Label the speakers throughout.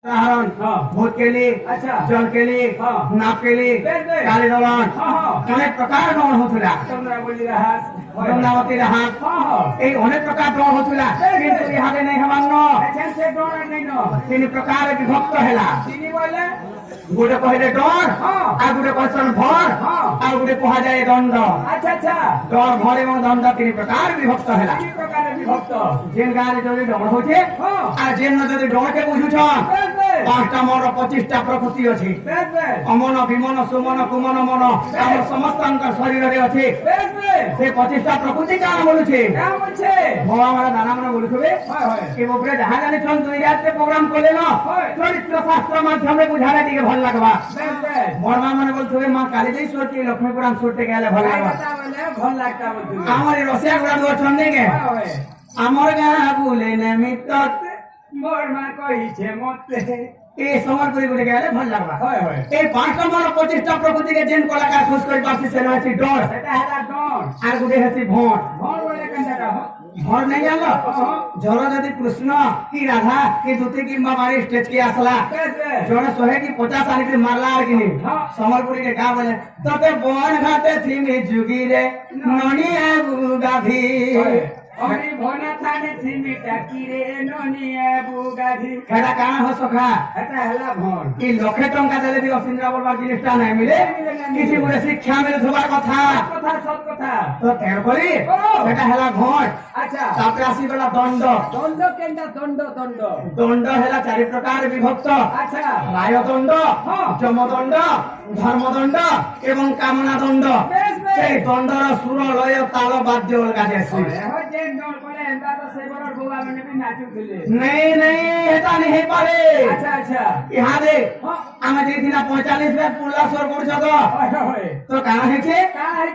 Speaker 1: भूत के लिए,
Speaker 2: अच्छा
Speaker 1: जल के लिए, नाप के लिए, काली दलन अनेक प्रकार दलन होतुला
Speaker 2: चंद्रावली रहास
Speaker 1: गंगावती रहास এই অনেক প্রকার দল হতুলা কিন্তু ইহাদে নাই হবান্ন
Speaker 2: से डोर नहीं नो
Speaker 1: তিন প্রকার বিভক্ত হেলা
Speaker 2: चीनी वाले
Speaker 1: গোটে কহিলে ডর আর গোটে কহছন ভর আর গোটে কহা যায় দণ্ড
Speaker 2: अच्छा अच्छा
Speaker 1: ডর ভর এবং দণ্ড তিন প্রকার বিভক্ত হেলা
Speaker 2: तीन प्रकार विभक्त
Speaker 1: যেন গাঁরে যদি ডর হচ্ছে আর যেন যদি ডরকে বুঝুছন পাঁচটা মন 25টা প্রকৃতি আছে অমন বিমন সুমন কুমন মন আমার সমস্ত শরীরে আছে সে 25টা প্রকৃতি কান বলুছে বাবা আমার দানা মানে বলুথবে এই উপরে যাহা জানিছন দুই রাতে প্রোগ্রাম করলে না চরিত্র শাস্ত্র মাধ্যমে বুঝালে দিকে ভাল লাগবা বর্মা মানে বলথবে মা কালীদেই সরটি লক্ষ্মী পুরাণ সরতে গেলে ভাল লাগবা
Speaker 2: ভাল লাগতা
Speaker 1: আমার রসিয়া গুড়া দুছন নেগে আমার গা বলে নিমিত্ত
Speaker 2: বর্মা কইছে মতে
Speaker 1: এই সমার করে বলে গেলে ভাল লাগবা এই 5 নম্বর 25টা প্রকৃতিকে যেন কলাকার খুশ করে পারছি সেটা হচ্ছে ডর
Speaker 2: এটা হেলা ডর
Speaker 1: আর গুটে হচ্ছে ভোট
Speaker 2: ভর বলে কান্দাটা
Speaker 1: ভর নাই জানো জল যদি কৃষ্ণ কি রাধা কি দুতি কিংবা মারি স্টেজ কি আসলা জনে 100 কি 50 আনি মারলা আর কি সম্বলপুরি के का बोले तते बन घाटे थीमी जुगी रे ननिया गाधी
Speaker 2: अरे भोना थाने थीमी टाकी रे ननिया बुगाधी
Speaker 1: केडा काना हो सखा
Speaker 2: এটা হেলা ভর
Speaker 1: কি লক্ষে টঙ্কা দিলে দি অসিন্দ্রা বলবার জিনিসটা নাই মিলে কিছু বলে শিক্ষা মিলে ধোবার কথা
Speaker 2: কথা সব কথা
Speaker 1: তো তের করি এটা হেলা ঘট
Speaker 2: আচ্ছা
Speaker 1: তারপরে আসি বেলা দণ্ড
Speaker 2: দণ্ড কেনটা দণ্ড দণ্ড
Speaker 1: দণ্ড হেলা চারি প্রকার বিভক্ত
Speaker 2: আচ্ছা
Speaker 1: রায় দণ্ড যমদণ্ড ধর্মদণ্ড এবং কামনা দণ্ড সেই দণ্ডর সুর লয় তাল বাদ্য অলগা আছে
Speaker 2: যে দণ্ড করে এন্টা তো সেবর বুয়া মানে বি নাচুছিলে
Speaker 1: नहीं नहीं এটা नहीं পারে
Speaker 2: আচ্ছা আচ্ছা
Speaker 1: ইহা দে আমি যেদিনা 45 বে পুল্লা সর করছ তো তো কানা হেছে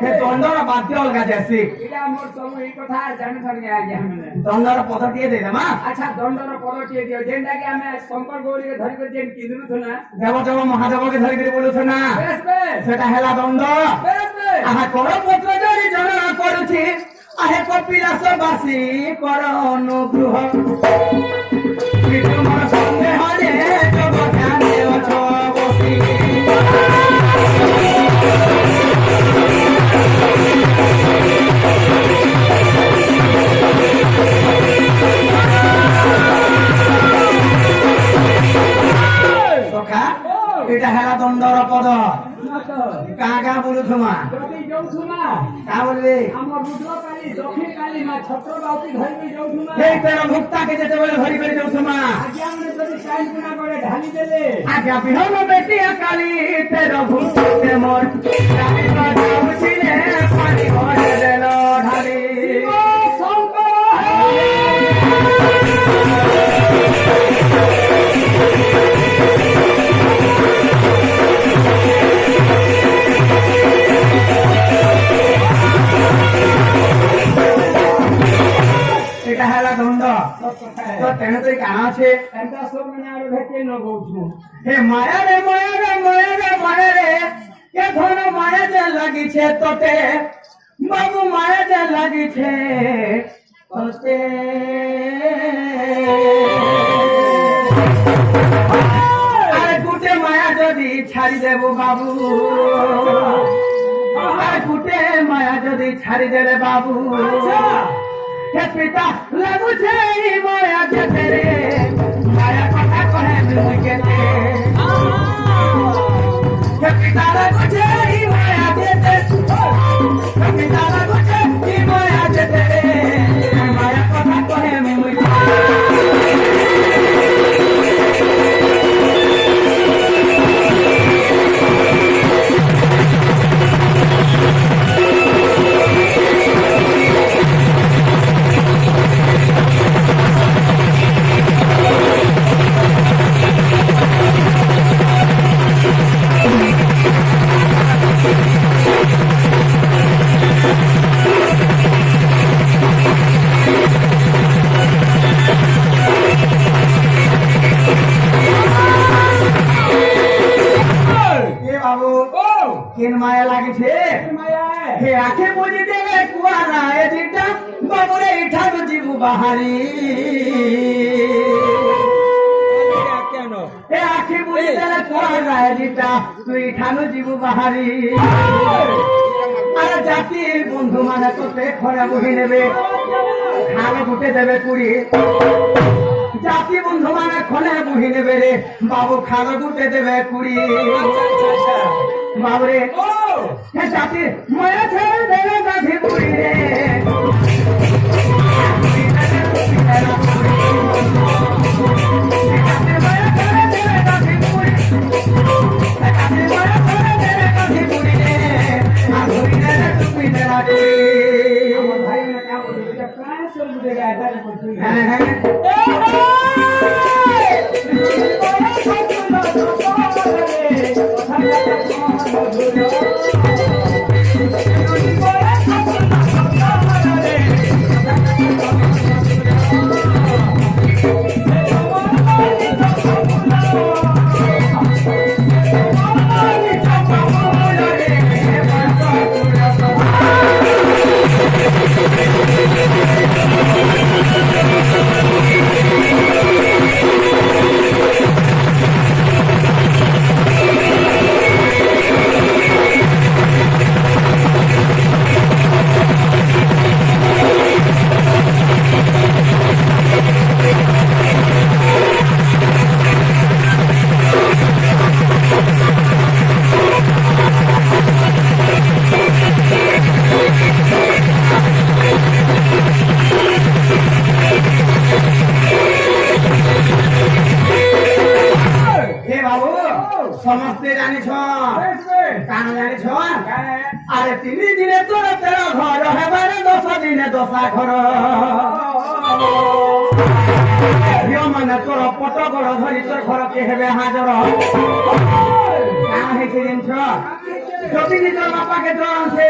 Speaker 1: হে দণ্ডর বাদ্য অলগা আছে
Speaker 2: এটা মোর সব এই কথা জানি থাকি আগে আমি
Speaker 1: দণ্ডর পদ দিয়ে দে মা
Speaker 2: আচ্ছা দণ্ডর পদটিয়ে দিও যেটাকে আমি শঙ্কর গৌরীকে ধরি করে যেন কিদুনু থনা
Speaker 1: দেবদেব মহাদেবকে ধরি করে বলছ না
Speaker 2: বেশ বেশ
Speaker 1: সেটা হেলা দণ্ড
Speaker 2: বেশ বেশ
Speaker 1: আহা কর পুত্র যদি জনন করুছি আহে কপিলাস বাসী কর অনুগ্রহ তোমার সঙ্গে হরে জগৎযানে অছ বসি সখা এটা হেলা দণ্ডর পদ কা কা বলু তোমা
Speaker 2: যদি যাউথুমা
Speaker 1: কা বললে
Speaker 2: আমার রুদ্রকালী দক্ষিণকালী মা ছত্রবাউতি ধরি যাউথুমা
Speaker 1: এই তের ভক্তাকে যেতে বলে ধরি করে যাও তোমা
Speaker 2: আগে আমরা যদি সাইন গুণা করে ঢালি দেলে
Speaker 1: আগে বিহন বেটিয়া কালী তের ভক্তে মোর আমি বাজাউছিলে পানি ভরে দেল ঢালি এটা হেলা দণ্ড তো তেনে তুই কানা আছে
Speaker 2: এন্টা সব মানে আর ভেতে ন গউছু
Speaker 1: হে মায়া রে মায়া রে মায়া রে মায়া রে কে ধন মায়া যে লাগিছে তোতে বাবু মায়া যে লাগিছে তোতে আরে গুটে মায়া যদি ছাড়ি দেব বাবু আরে গুটে মায়া যদি ছাড়ি দেলে বাবু হে পিতা লাগুছে মায়া যেতে রে মায়া কথা কহে মুকেতে হে পিতা লাগুছে মায়া যেতে হে পিতা লাগুছে মায়া যেতে রে মায়া কথা কহে মুকেতে কেন মায়া লাগিছে
Speaker 2: মায়া
Speaker 1: হে আখে বুঝি দেবে কুয়ারা এ যেটা বাবুরে ইঠানো জীবু বাহারি
Speaker 2: কেন
Speaker 1: এ আখি বুঝি দেলে তোরা যায় দিতা তুই ঠানু জীবু বাহারি আর জাতি বন্ধু মানে তোতে খরা বহি নেবে খালে গুটে দেবে কুড়ি জাতি বন্ধু মানে খনে বহি নেবে রে বাবু খালে গুটে দেবে কুড়ি বাবরে হে জাতি ময়া ছেড়ে দেবে গাধি বুড়ি রে समस्ते जानी छो कान जानी छो अरे 3 दिने तोरा तेरा घर है बारे 10 दिने 10 घर यो मन तोर पट घर धरी तोर घर के हेबे हाजर का हे दिन छो যদি নিজের বাপাকে জ্বর আছে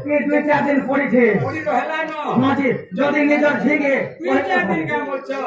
Speaker 1: কি 2-4 দিন পড়িছে পড়ি রহেলা ন মাঝে যদি নিজের ঠিকে 2-4 দিন কাম করছো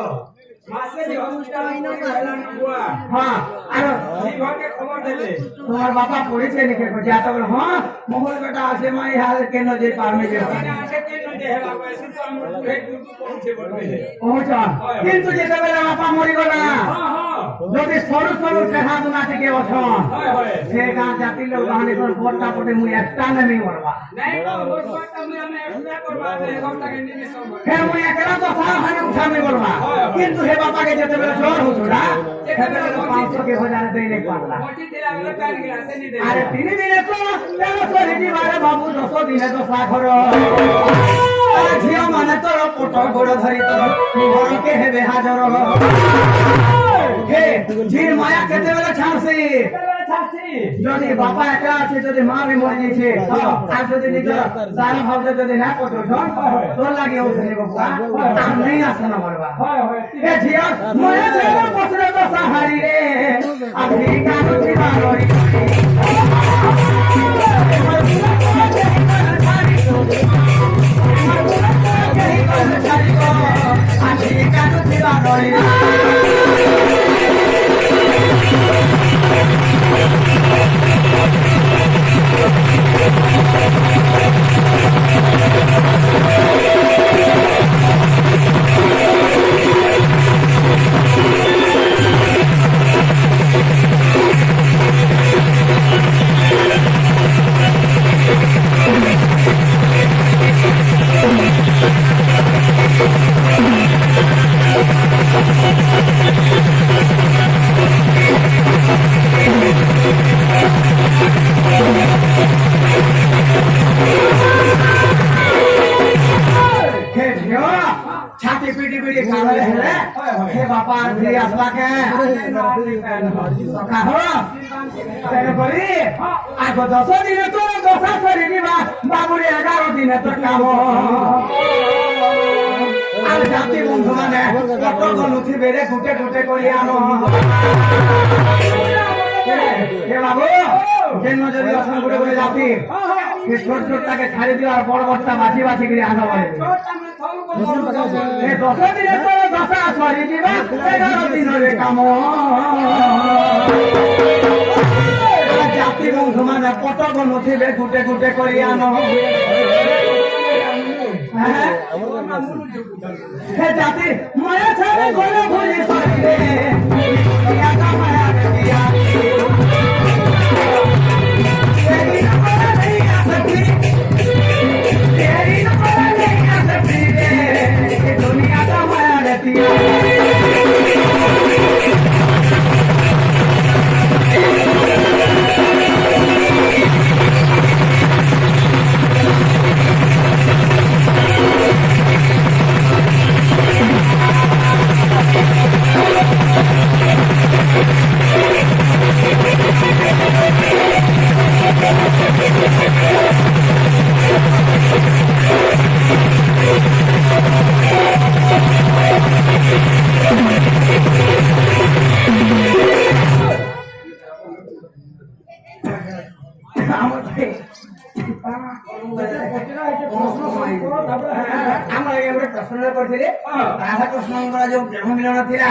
Speaker 1: মাসে যে হসপিটাল রহেলা ন বুয়া হ্যাঁ আর এই ঘরকে খবর দিলে তোমার বাবা পড়িছে নাকি কইছে আ তো হ্যাঁ মোহল বেটা আছে মাই হাল কেন যে পারমে যে আছে কেন যে হেলা কইছে তো আমরা পুরে দুদু পৌঁছে বলবে ওটা কিন্তু যেতেবেলা বাবা মরি গলা হ্যাঁ হ্যাঁ যদি সরু সরু দেখা দুনা থেকে অছন হয় হয় সে গাঁ জাতি লোক গানে তোর পট্টা পটে মুই একটা নেই মরবা নাই তো রোজ পট্টা মুই আমি একটা করবা নে ঘরটাকে নিয়ে সব হে মুই একলা তো সারা হানে উঠামি করবা কিন্তু হে বাবাকে যেতেবেলা জ্বর হছুড়া সেবেলা 500 के हो जाने देई नहीं पारला मोटी तेरा वाला काट गया से नहीं दे अरे 3 दिन तो तेरा सोरी जी मारे बाबू 10 दिन तो साखर अरे झिया माने तोर पट गोड़ धरी तोर घर के हेबे हाजर हे झिर माया केते बेला छासी যদি বাবা একা আছে যদি মা भी মরে গেছে আর যদি নিজের জান ভাবতে যদি না করতো তোর লাগে ও ছেলে বাবা আর নেই আসে না মরবা হয় হয় এ ঝিয়া ময়া ছেলে বসরে তো সাহারি রে আমি কানো ছিবা রই আমি কানো ছিবা রই छाती पीटी पीटी काले हेले हे बापा फिर असला के कहो तेरे करी आगो 10 दिन तो 10 सरी दिबा बाबुरे 11 दिन तो काम আর জাতি বন্ধু মানে কত গনুথি বেরে গুটে গুটে করি আনো হে বাবু কেন যদি অসন গুটে গুটে জাতি হে ছোট ছোটটাকে ছাড়ি দিও আর বড় বড়টা বাছি বাছি করে আনো বলে হে 10 দিনে তো 10 সরি দিবা 11 দিনের কাম জাতি বন্ধু মানে কত গনুথি বে গুটে গুটে করি আনো हे जाति माया छाड़े गोले भूली सरिले दुनिया का माया दिया तेरी न पड़ा नहीं आ सकती तेरी न पड़ा नहीं आ सकती रे दुनिया का माया दिया ଆମର ଏଇ ଗୋଟେ ପ୍ରଶ୍ନ କରିଥିଲେ ରାଧାକୃଷ୍ଣଙ୍କର ଯୋଉ ପ୍ରେମ ମିଳନ ଥିଲା